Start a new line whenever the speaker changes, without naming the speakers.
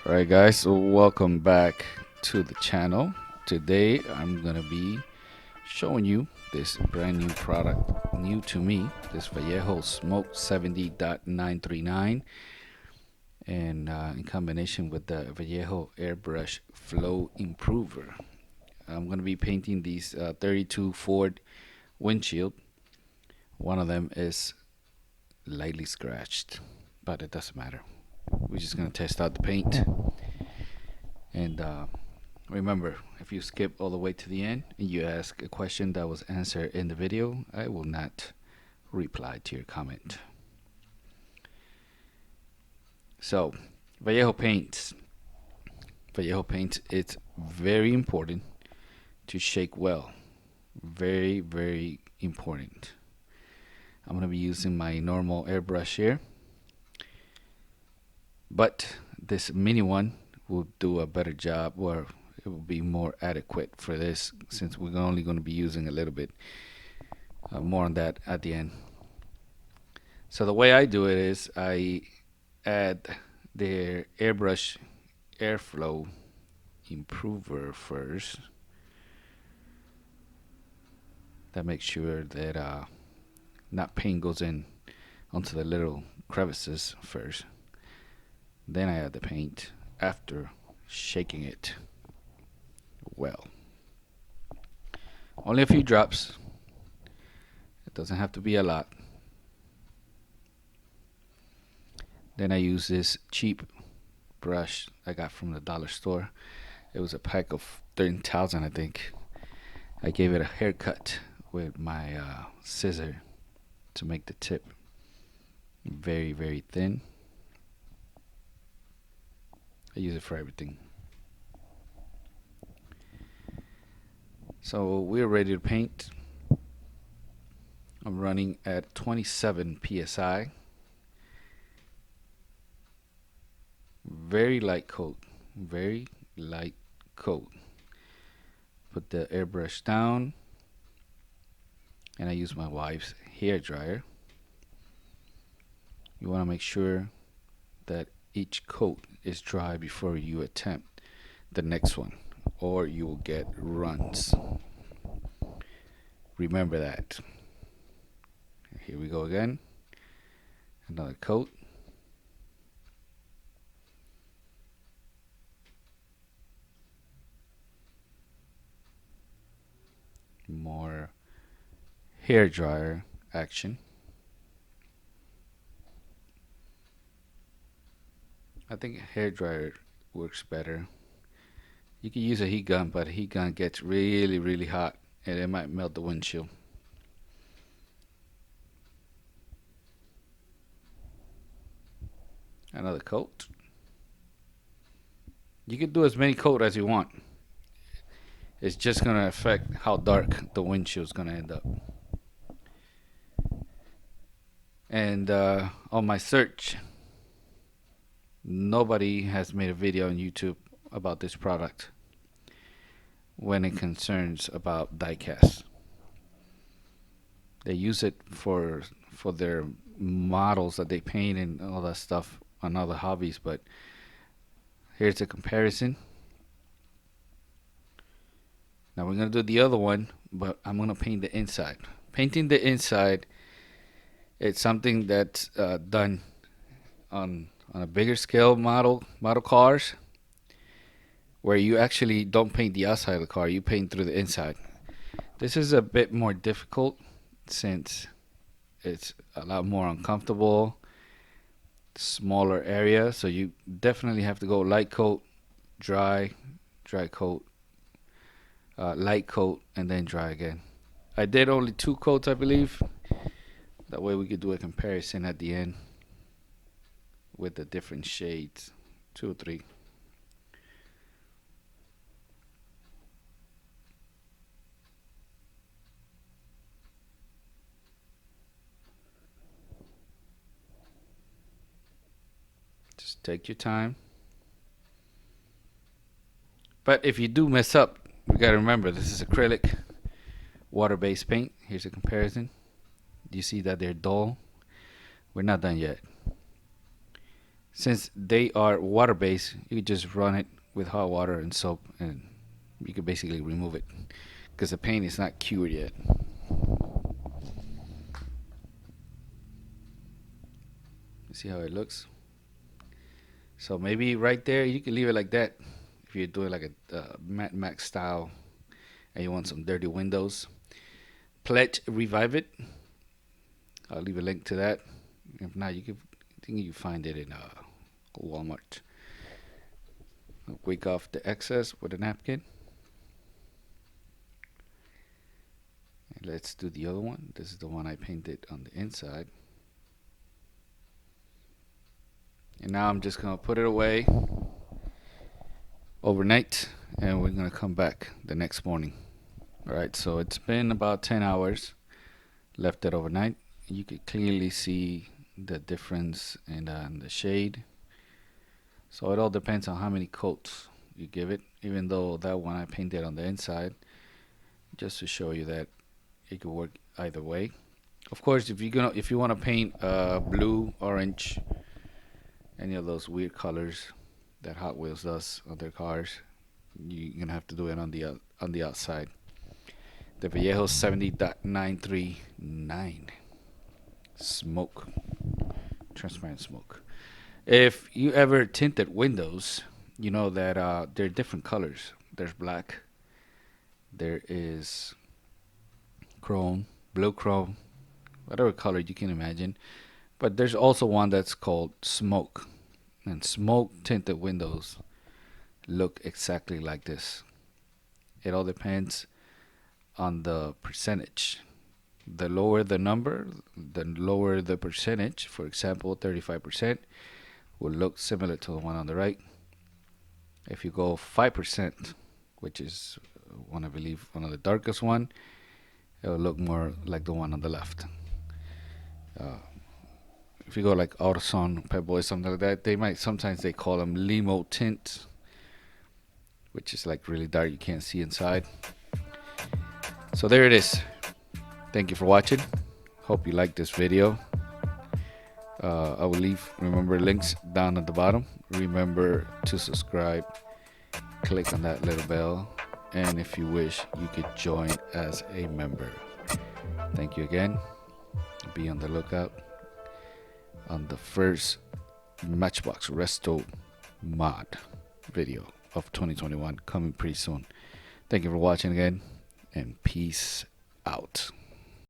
Alright guys, so welcome back to the channel. Today I'm gonna be showing you this brand new product, new to me, this Vallejo Smoke 70.939, and in combination with the Vallejo Airbrush Flow Improver. I'm gonna be painting these 32 Ford windshield. One of them is lightly scratched, but it doesn't matter. We're just gonna test out the paint. And remember, if you skip all the way to the end and you ask a question that was answered in the video, I will not reply to your comment. So, Vallejo paints. Vallejo paints, it's very important to shake well. Very, very important. I'm going to be using my normal airbrush here, but this mini one will do a better job, or it will be more adequate for this, since we're only going to be using a little bit. More on that at the end. So the way I do it is I add the airbrush airflow improver first. That makes sure that not paint goes in onto the little crevices first. Then I add the paint after shaking it well. Only a few drops. It doesn't have to be a lot. Then I use this cheap brush I got from the dollar store. It was a pack of 13,000, I think. I gave it a haircut with my scissor to make the tip very, very thin. I use it for everything. So we're ready to paint. I'm running at 27 psi. Very light coat. Very light coat. Put the airbrush down, and I use my wife's hair dryer. You want to make sure that each coat is dry before you attempt the next one, or you will get runs. Remember that. Here we go again. Another coat. More hair dryer action. I think a hair dryer works better. You can use a heat gun, but a heat gun gets really, really hot and it might melt the windshield. Another coat. You can do as many coats as you want. It's just going to affect how dark the windshield is going to end up. And on my search, nobody has made a video on YouTube about this product when it concerns about diecast. They use it for their models that they paint and all that stuff on other hobbies, but here's a comparison. Now we're going to do the other one, but I'm going to paint the inside. Painting the inside, it's something that's done on a bigger scale model cars, where you actually don't paint the outside of the car, you paint through the inside. This is a bit more difficult since it's a lot more uncomfortable, smaller area, so you definitely have to go light coat, dry coat, light coat, and then dry again. I did only 2 coats, I believe. That way we could do a comparison at the end with the different shades, 2 or 3. Just take your time. But if you do mess up, we gotta remember this is acrylic, water-based paint. Here's a comparison. Do you see that they're dull? We're not done yet. Since they are water based, you could just run it with hot water and soap, and you could basically remove it because the paint is not cured yet. See how it looks? So maybe right there you can leave it like that if you're doing like a Mad Max style and you want some dirty windows. Pledge Revive It. I'll leave a link to that. If not, I think you find it in Walmart. Wake off the excess with a napkin. And let's do the other one. This is the one I painted on the inside. And now I'm just gonna put it away overnight, and we're gonna come back the next morning. All right, so it's been about 10 hours. Left it overnight. You could clearly see the difference in the shade. So it all depends on how many coats you give it. Even though that one I painted on the inside, just to show you that it could work either way. Of course, if you want to paint blue, orange, any of those weird colors that Hot Wheels does on their cars, you're gonna have to do it on the outside. The Vallejo 70.939 smoke, transparent smoke. If you ever tinted windows, you know that there are different colors. There's black, there is chrome, blue chrome, whatever color you can imagine. But there's also one that's called smoke. And smoke tinted windows look exactly like this. It all depends on the percentage. The lower the number, the lower the percentage. For example, 35% will look similar to the one on the right. If you go 5%, which is one I believe one of the darkest one, it will look more like the one on the left. If you go like AutoZone, Pep Boy, something like that, sometimes they call them limo tint, which is like really dark, you can't see inside. So there it is. Thank you for watching. Hope you liked this video. I will leave, remember, links down at the bottom. Remember to subscribe, click on that little bell, and if you wish, you could join as a member. Thank you again. Be on the lookout on the first Matchbox Resto mod video of 2021 coming pretty soon. Thank you for watching again, and peace out.